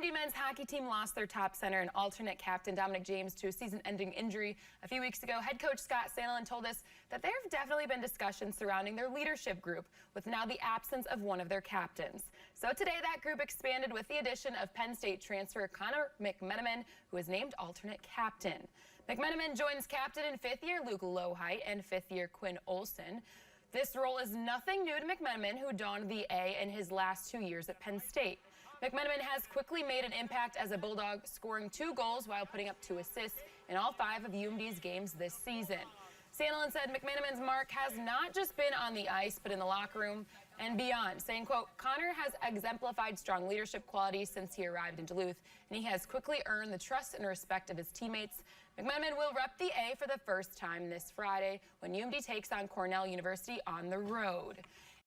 UMD men's hockey team lost their top center and alternate captain Dominic James to a season-ending injury a few weeks ago. Head coach Scott Sandelin told us that there have definitely been discussions surrounding their leadership group, with now the absence of one of their captains. So today that group expanded with the addition of Penn State transfer Connor McMenamin, who is named alternate captain. McMenamin joins captain and fifth-year Luke Lohite and fifth-year Quinn Olson. This role is nothing new to McMenamin, who donned the A in his last 2 years at Penn State. McMenamin has quickly made an impact as a Bulldog, scoring 2 goals while putting up 2 assists in all 5 of UMD's games this season. Sandelin said McMenamin's mark has not just been on the ice, but in the locker room and beyond, saying, quote, Connor has exemplified strong leadership qualities since he arrived in Duluth, and he has quickly earned the trust and respect of his teammates. McMenamin will rep the A for the first time this Friday when UMD takes on Cornell University on the road.